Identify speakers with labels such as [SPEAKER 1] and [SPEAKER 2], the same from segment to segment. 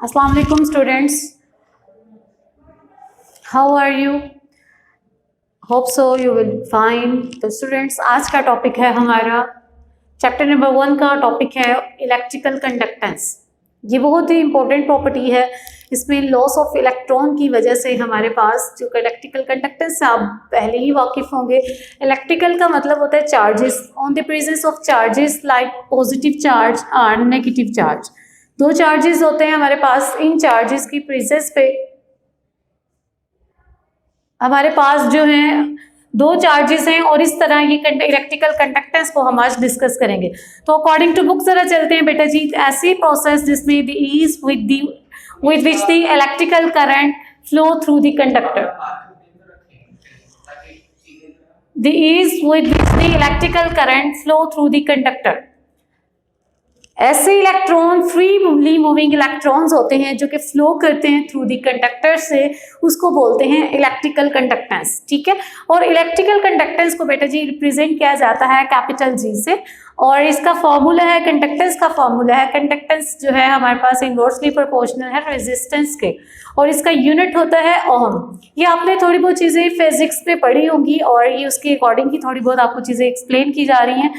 [SPEAKER 1] अस्सलाम वालेकुम students, how are you? Hope so you will fine. तो स्टूडेंट्स, आज का टॉपिक है हमारा चैप्टर नंबर 1 का टॉपिक है इलेक्ट्रिकल कंडक्टेंस। ये बहुत ही इंपॉर्टेंट प्रॉपर्टी है। इसमें लॉस ऑफ इलेक्ट्रॉन की वजह से हमारे पास जो इलेक्ट्रिकल कंडक्टेंस से आप पहले ही वाकिफ होंगे। इलेक्ट्रिकल का मतलब होता है charges. On the presence of charges like positive charge और नेगेटिव चार्ज, दो चार्जेस होते हैं हमारे पास। इन चार्जेस की प्रेजेंस पे हमारे पास जो है दो चार्जेस हैं और इस तरह ये इलेक्ट्रिकल कंडक्टेंस को हम आज डिस्कस करेंगे। तो अकॉर्डिंग टू बुक जरा चलते हैं बेटा जी। ऐसी प्रोसेस जिसमें the is with which the electrical current flow through the conductor, the ease with which the electrical current flow through the conductor। ऐसे इलेक्ट्रॉन फ्रीली मूविंग इलेक्ट्रॉन्स होते हैं जो कि फ्लो करते हैं थ्रू दी कंडक्टर से, उसको बोलते हैं इलेक्ट्रिकल कंडक्टेंस। ठीक है, और इलेक्ट्रिकल कंडक्टेंस को बेटा जी रिप्रेजेंट किया जाता है कैपिटल जी से, और इसका फॉर्मूला है, कंडक्टेंस का फॉर्मूला है, कंडक्टेंस जो है हमारे पास इनवर्सली प्रोपोर्शनल है रेजिस्टेंस के, और इसका यूनिट होता है ओम। ये आपने थोड़ी बहुत चीज़ें फिजिक्स में पढ़ी होंगी और ये उसके अकॉर्डिंग ही थोड़ी बहुत आपको चीज़ें एक्सप्लेन की जा रही हैं।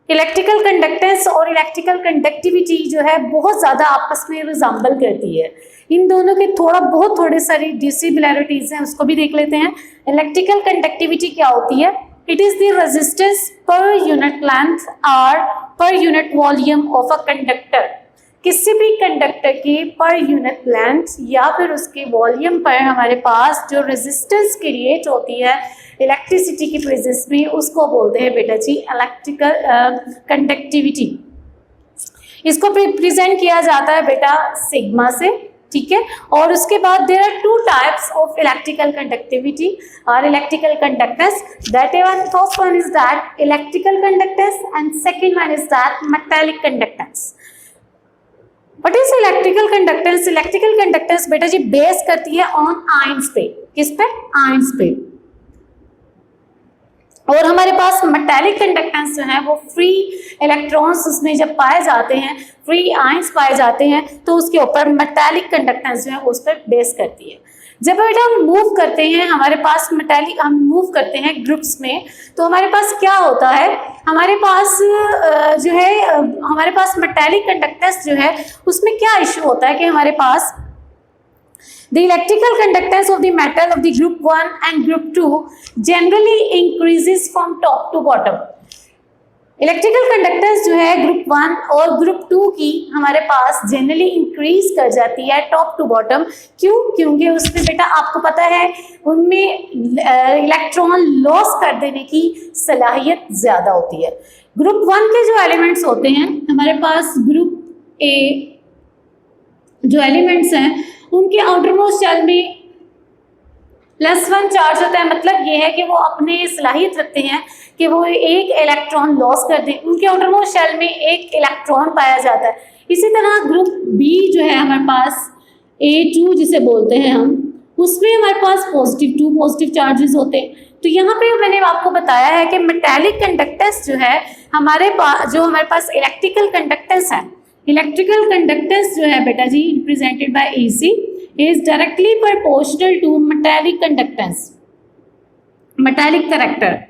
[SPEAKER 1] इलेक्ट्रिकल कंडक्टेंस और इलेक्ट्रिकल कंडक्टिविटी जो है बहुत ज़्यादा आपस में रिजेंबल करती है। इन दोनों के थोड़ी सारी डिसिमिलैरिटीज हैं, उसको भी देख लेते हैं। इलेक्ट्रिकल कंडक्टिविटी क्या होती है? It is the resistance per unit length और per unit volume of a conductor. किसी भी कंडक्टर की पर यूनिट लेंथ या फिर उसके वॉल्यूम पर हमारे पास जो रेजिस्टेंस क्रिएट होती है इलेक्ट्रिसिटी की प्रेजेंस में, उसको बोलते हैं बेटा जी इलेक्ट्रिकल कंडक्टिविटी। इसको प्रेजेंट किया जाता है बेटा सिग्मा से। ठीक है, और उसके बाद there are two types of electrical conductivity और electrical conductance. That one, first one is that electrical conductance and second one is that metallic conductance. What is electrical conductance? Electrical conductance बेटा जी base करती है on ions पे। किस पे? Ions पे। और हमारे पास मेटालिक कंडक्टेंस जो है वो फ्री इलेक्ट्रॉन्स उसमें जब पाए जाते हैं, फ्री आयंस पाए जाते हैं, तो उसके ऊपर मेटालिक कंडक्टेंस जो है उस पर बेस करती है। जब बेटा हम मूव करते हैं, हमारे पास मेटालिक हम मूव करते हैं ग्रुप्स में, तो हमारे पास क्या होता है? हमारे पास जो है हमारे पास मेटालिक कंडक्टेंस जो है उसमें क्या इशू होता है कि हमारे पास the electrical conductance of the metal of the group 1 and group 2 generally increases from top to bottom। Electrical conductance जो है ग्रुप 1 और ग्रुप 2 की हमारे पास जनरली इंक्रीज कर जाती है टॉप टू बॉटम। क्यों? क्योंकि उसमें बेटा आपको पता है उनमें इलेक्ट्रॉन लॉस कर देने की सलाहियत ज़्यादा होती है। ग्रुप 1 के जो एलिमेंट्स होते हैं हमारे पास, ग्रुप ए जो एलिमेंट्स हैं उनके आउटर मोस्ट शेल में +1 चार्ज होता है। मतलब ये है कि वो अपने सलाहियत रखते हैं कि वो एक इलेक्ट्रॉन लॉस कर दें। उनके आउटर मोस्ट शेल में एक इलेक्ट्रॉन पाया जाता है। इसी तरह ग्रुप बी जो है हमारे पास A2 जिसे बोलते हैं हम, उसमें हमारे पास +2 पॉजिटिव चार्जेस होते हैं। तो यहाँ पे मैंने आपको बताया है कि मेटालिक कंडक्टेंस जो है हमारे पास इलेक्ट्रिकल कंडक्टेंस है। इलेक्ट्रिकल कंडक्टेंस जो है बेटा जी represented by AC is directly proportional to metallic conductance, metallic character.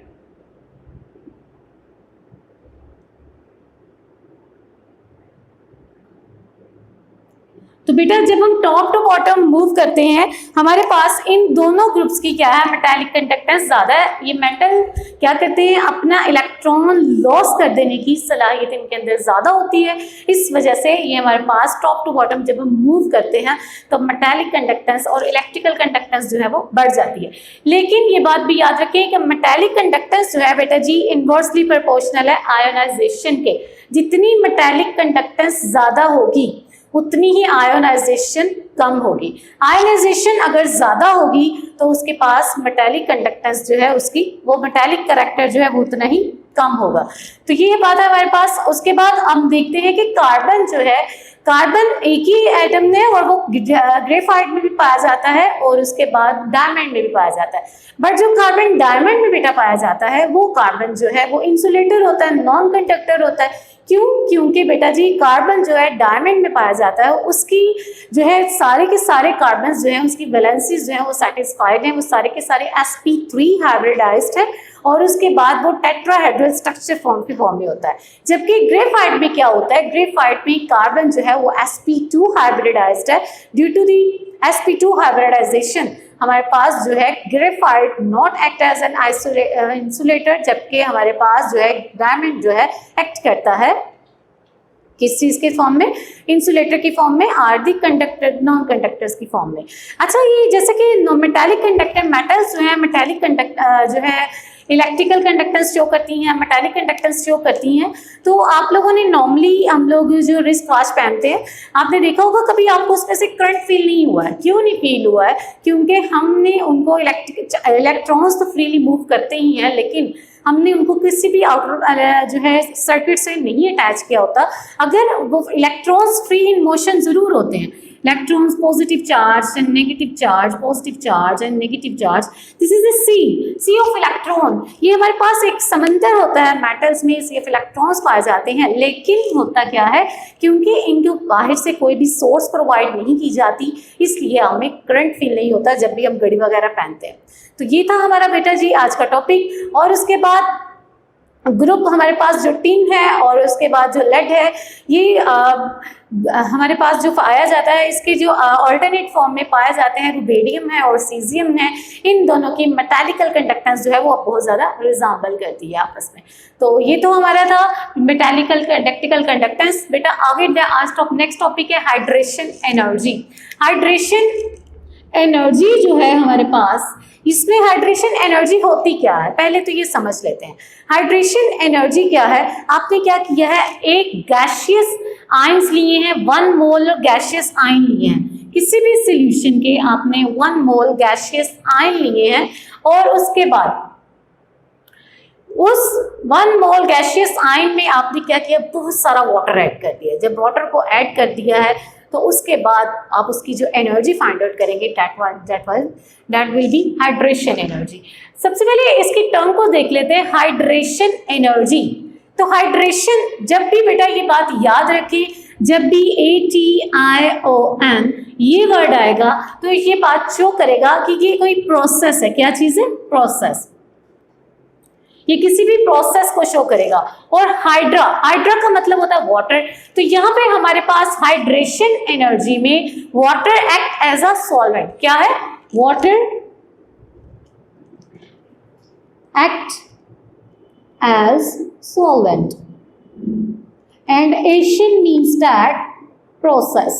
[SPEAKER 1] तो बेटा जब हम टॉप टू बॉटम मूव करते हैं हमारे पास इन दोनों ग्रुप्स की क्या है? मेटालिक कंडक्टेंस ज़्यादा है। ये मेटल क्या करते हैं? अपना इलेक्ट्रॉन लॉस कर देने की सलाहियत इनके अंदर ज़्यादा होती है। इस वजह से ये हमारे पास टॉप टू बॉटम जब हम मूव करते हैं तो मेटालिक कंडक्टेंस और इलेक्ट्रिकल कंडक्टेंस जो है वो बढ़ जाती है। लेकिन ये बात भी याद रखें कि मेटालिक कंडक्टेंस जो है बेटा जी इनवर्सली प्रोपोर्शनल है आयोनाइजेशन के। जितनी मेटालिक कंडक्टेंस ज़्यादा होगी उतनी ही आयोनाइजेशन कम होगी। आयोनाइजेशन अगर ज़्यादा होगी तो उसके पास मेटालिक कंडक्टेंस जो है उसकी वो मेटालिक कैरेक्टर जो है वो उतना ही कम होगा। तो ये बात है हमारे पास। उसके बाद हम देखते हैं कि कार्बन जो है, कार्बन एक ही एटम है और वो ग्रेफाइट में भी पाया जाता है और उसके बाद डायमंड में भी पाया जाता है। बट जो कार्बन डायमंड में बेटा पाया जाता है वो कार्बन जो है वो इंसुलेटर होता है, नॉन कंडक्टर होता है। क्यों? क्योंकि बेटा जी कार्बन जो है डायमंड में पाया जाता है, उसकी जो है सारे के सारे कार्बन जो है उसकी वैलेंसीज जो है वो सेटिस्फाइड हैं, वो सारे के सारे sp3 हाइब्रिडाइज्ड है और उसके बाद वो टेट्राहेड्रल स्ट्रक्चर फॉर्म में होता है। जबकि ग्रेफाइट में क्या होता है, ग्रेफाइट में कार्बन जो है वो sp2 हाइब्रिडाइज्ड है। Due to the sp2 hybridisation हमारे पास जो है graphite not act as an insulator, जबकि हमारे पास जो है डायमंड जो है एक्ट करता है किस चीज के फॉर्म में, इंसुलेटर की फॉर्म में, are the conductor non conductors की फॉर्म में। अच्छा, ये जैसे कि मेटालिक कंडक्टर, मेटल्स जो है मेटालिक कंडक्टर जो है इलेक्ट्रिकल कंडक्टेंस शो करती हैं, मेटालिक कंडक्टेंस शो करती हैं। तो आप लोगों ने नॉर्मली हम लोग जो रिस्ट वॉच पहनते हैं, आपने देखा होगा कभी आपको उसमें से करंट फील नहीं हुआ है। क्यों नहीं फील हुआ है? क्योंकि हमने उनको इलेक्ट्रॉन्स तो फ्रीली मूव करते ही हैं, लेकिन हमने उनको किसी भी आउटर जो है सर्किट से नहीं अटैच किया होता। अगर वो इलेक्ट्रॉन्स फ्री इन मोशन जरूर होते हैं, electrons positive charge and negative charge, positive charge and negative charge, this is the sea of electron. ये हमारे पास एक समंदर होता है, मेटल्स में सी ऑफ इलेक्ट्रॉन्स पाए जाते हैं। लेकिन होता क्या है, क्योंकि इनको बाहर से कोई भी सोर्स प्रोवाइड नहीं की जाती, इसलिए हमें करंट फील नहीं होता जब भी हम घड़ी वगैरह पहनते हैं। तो ये था हमारा बेटा जी आज का टॉपिक। और उसके बाद ग्रुप हमारे पास जो टिन है और उसके बाद जो लेड है, ये हमारे पास जो पाया जाता है, इसके जो ऑल्टरनेट फॉर्म में पाए जाते हैं रुबेडियम है और सीजियम है। इन दोनों की मेटालिकल कंडक्टेंस जो है वो बहुत ज़्यादा रिजेंबल करती है आपस में। तो ये तो हमारा था मेटालिकल इलेक्ट्रिकल कंडक्टेंस। बेटा आगे आज नेक्स्ट टॉपिक है हाइड्रेशन एनर्जी। हाइड्रेशन एनर्जी जो है हमारे पास, इसमें हाइड्रेशन एनर्जी होती क्या है पहले तो ये समझ लेते हैं। हाइड्रेशन एनर्जी क्या है? आपने क्या किया है, एक गैसियस आयंस लिए हैं, 1 मोल गैसियस आयन लिए हैं। किसी भी सॉल्यूशन के आपने 1 मोल गैसियस आयन लिए हैं और उसके बाद उस 1 मोल गैसियस आयन में आपने क्या किया, बहुत सारा वाटर ऐड कर दिया। जब वाटर को ऐड कर दिया है तो उसके बाद आप उसकी जो एनर्जी फाइंड आउट करेंगे, that will be hydration energy. सबसे पहले इसकी टर्म को देख लेते हैं, हाइड्रेशन एनर्जी। तो हाइड्रेशन, जब भी बेटा ये बात याद रखिए, जब भी ATION ये वर्ड आएगा तो ये बात शो करेगा कि ये कोई प्रोसेस है। क्या चीज़ है? प्रोसेस। ये किसी भी प्रोसेस को शो करेगा। और हाइड्रा का मतलब होता है वाटर। तो यहाँ पे हमारे पास हाइड्रेशन एनर्जी में water act as a solvent. क्या है? Water act as solvent and Asian means that process.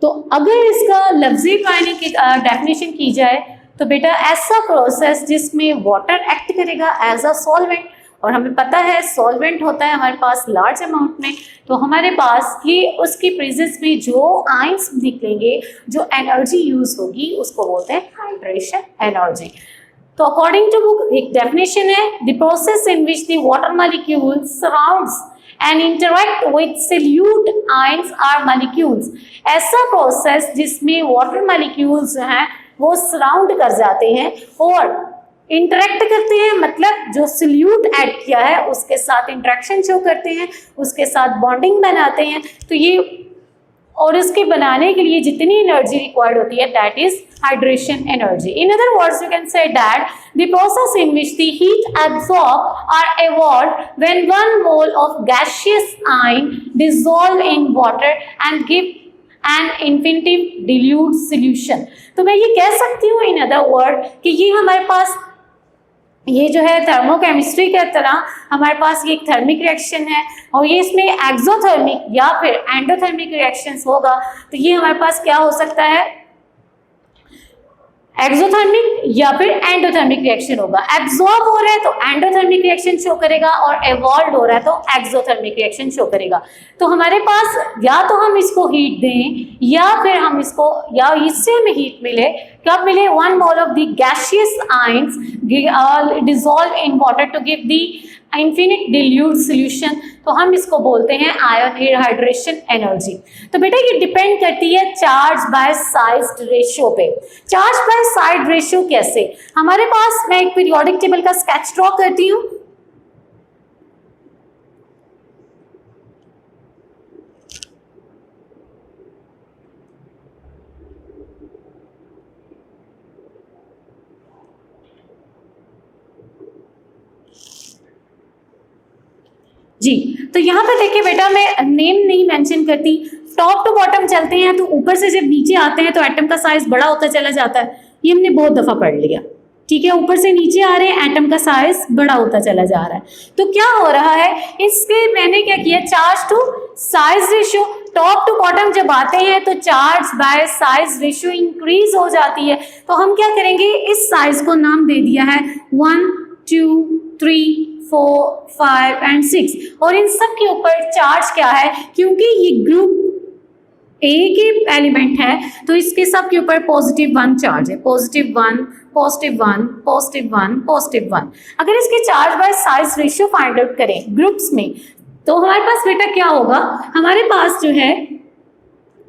[SPEAKER 1] तो अगर इसका लफ्जी मायने की डेफिनेशन की जाए तो बेटा ऐसा प्रोसेस जिसमें वाटर एक्ट करेगा एज अ सॉल्वेंट। और हमें पता है सॉल्वेंट होता है हमारे पास लार्ज अमाउंट में, तो हमारे पास ये उसकी प्रेजेंस में जो आयंस निकलेंगे, जो एनर्जी यूज होगी, उसको बोलते हैं हाइड्रेशन एनर्जी। तो अकॉर्डिंग टू बुक एक डेफिनेशन है, the process in which the water molecule surrounds and interact with solute ions are molecules। ऐसा प्रोसेस जिसमें वाटर मॉलिक्यूल्स जो हैं वो सराउंड कर जाते हैं और इंटरेक्ट करते हैं, मतलब जो सल्यूट ऐड किया है उसके साथ इंटरेक्शन शो करते हैं, उसके साथ बॉन्डिंग बनाते हैं। तो ये और इसके बनाने के लिए जितनी एनर्जी रिक्वायर्ड होती है, that is hydration energy. In other words you can say that the process in which the heat absorb or evolved when 1 mole of gaseous ion dissolve in water and give an infinitive dilute solution। तो मैं ये कह सकती हूँ in other word कि ये हमारे पास ये जो है थर्मोकेमिस्ट्री की तरह हमारे पास ये एक थर्मिक रिएक्शन है और ये इसमें एक्सोथर्मिक या फिर एंडोथर्मिक रिएक्शंस होगा। तो ये हमारे पास क्या हो सकता है, एक्सोथर्मिक या फिर एंडोथर्मिक रिएक्शन होगा। एब्जॉर्ब हो रहा है तो एंडोथर्मिक रिएक्शन शो करेगा और एवॉल्व हो रहा है तो एक्सोथर्मिक रिएक्शन शो करेगा। तो हमारे पास या तो हम इसको हीट दें या फिर हम इसको या इससे हमें हीट मिले, कब मिले, 1 mole of the gaseous ions dissolve in water to give the infinite dilute solution। तो हम इसको बोलते हैं आयन हाइड्रेशन एनर्जी। तो बेटा ये डिपेंड करती है चार्ज बाय साइज रेशियो पे। चार्ज बाय साइज रेशियो कैसे, हमारे पास मैं एक पीरियोडिक टेबल का स्केच ड्रॉ करती हूँ। जी। तो यहाँ पे देखिए बेटा, मैं नेम नहीं मेंशन करती, टॉप टू बॉटम चलते हैं तो ऊपर से जब नीचे आते हैं तो एटम का साइज बड़ा होता चला जाता है, ये हमने बहुत दफा पढ़ लिया, ठीक है। ऊपर से नीचे आ रहे हैं, एटम का साइज बड़ा होता चला जा रहा है। तो क्या हो रहा है, इसके मैंने क्या किया, charge to size ratio, top to bottom जब आते हैं तो charge by size ratio increase हो जाती है। तो हम क्या करेंगे, इस साइज को नाम दे दिया है 1 2 3 4 5 एंड 6, और इन सब के ऊपर चार्ज क्या है, क्योंकि ये ग्रुप ए के एलिमेंट है तो इसके सब के ऊपर +1 चार्ज है, +1 +1 +1 +1। अगर इसके charge by size ratio find out करें ग्रुप्स में, तो हमारे पास बेटा क्या होगा, हमारे पास जो है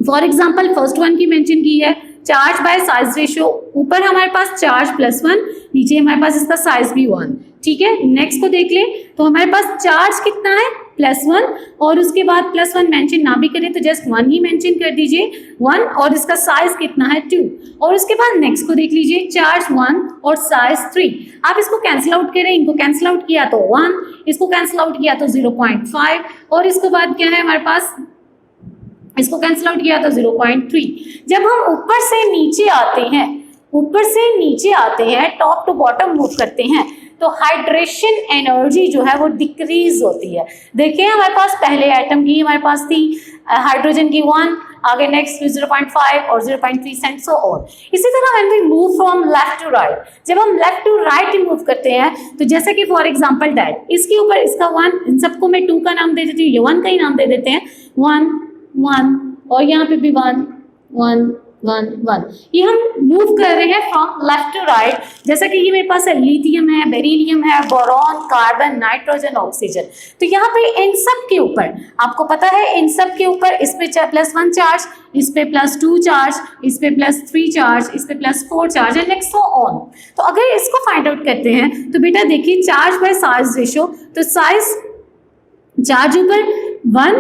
[SPEAKER 1] फॉर एग्जांपल फर्स्ट वन की मेंशन की है, चार्ज बाय साइज रेशियो, ऊपर हमारे पास चार्ज +1, नीचे हमारे पास इसका साइज भी 1, ठीक है। नेक्स्ट को देख ले, तो हमारे पास चार्ज कितना है +1, और उसके बाद +1 मेंशन ना भी करें तो जस्ट 1 ही मेंशन कर दीजिए 1, और इसका साइज कितना है 2, और उसके बाद नेक्स्ट को देख लीजिए, चार्ज 1 और साइज 3। आप इसको कैंसिल आउट करें, इनको कैंसिल आउट किया तो 1, इसको कैंसिल आउट किया तो 0.5, और इसके बाद क्या है हमारे पास, इसको कैंसिल आउट किया तो 0.3। जब हम ऊपर से नीचे आते हैं, ऊपर से नीचे आते हैं, टॉप टू बॉटम मूव करते हैं, तो हाइड्रेशन एनर्जी जो है वो डिक्रीज होती है। देखिए हमारे पास पहले एटम की हमारे पास थी हाइड्रोजन की 1, आगे नेक्स्ट 0.5 और 0.3 एंड सो ऑन। इसी तरह when we move from left to right, जब हम लेफ्ट टू राइट मूव करते हैं, तो जैसे कि फॉर एग्जांपल डैट, इसके ऊपर इसका 1, इन सबको मैं 2 का नाम दे देती हूँ, ये 1 का ही नाम दे देते हैं, 1 1, और यहाँ पे भी 1 1 1 1। ये हम मूव कर रहे हैं फ्रॉम लेफ्ट टू राइट। जैसा कि ये मेरे पास है, लिथियम है, बेरिलियम है, बोरॉन, कार्बन, नाइट्रोजन, ऑक्सीजन। तो यहाँ पे इन सब के ऊपर आपको पता है, इन सब के ऊपर इस पे +1 चार्ज, इस पे +2 चार्ज, इस पे +3 चार्ज, इस पे +4 charge and next so on. तो अगर इसको फाइंड आउट करते हैं तो बेटा देखिए, चार्ज बाय साइज रेशियो, तो साइज चार्ज ऊपर 1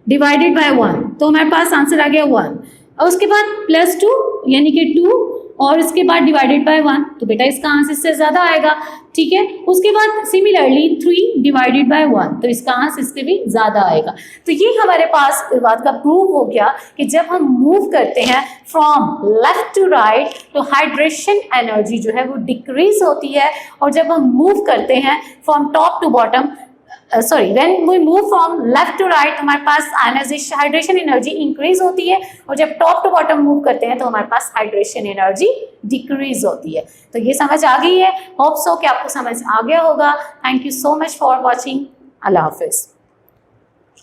[SPEAKER 1] डिवाइडेड बाय 1, तो हमारे पास आंसर आ गया 1, और उसके बाद +2 यानी कि 2, और उसके बाद डिवाइडेड बाय 1, तो बेटा इसका आंसर इससे ज़्यादा आएगा, ठीक है। उसके बाद सिमिलरली 3 डिवाइडेड बाय 1, तो इसका आंसर इससे भी ज़्यादा आएगा। तो ये हमारे पास इस बात का प्रूफ हो गया कि जब हम मूव करते हैं फ्रॉम लेफ्ट टू राइट, तो हाइड्रेशन एनर्जी जो है वो डिक्रीज होती है, और जब हम मूव करते हैं from top to bottom, when we move from left to right, हमारे पास हाइड्रेशन एनर्जी इंक्रीज होती है, और जब टॉप टू बॉटम मूव करते हैं तो हमारे पास हाइड्रेशन एनर्जी डिक्रीज होती है। तो ये समझ आ गई है, होप सो कि आपको समझ आ गया होगा। Thank you so much for watching. Allah Hafiz.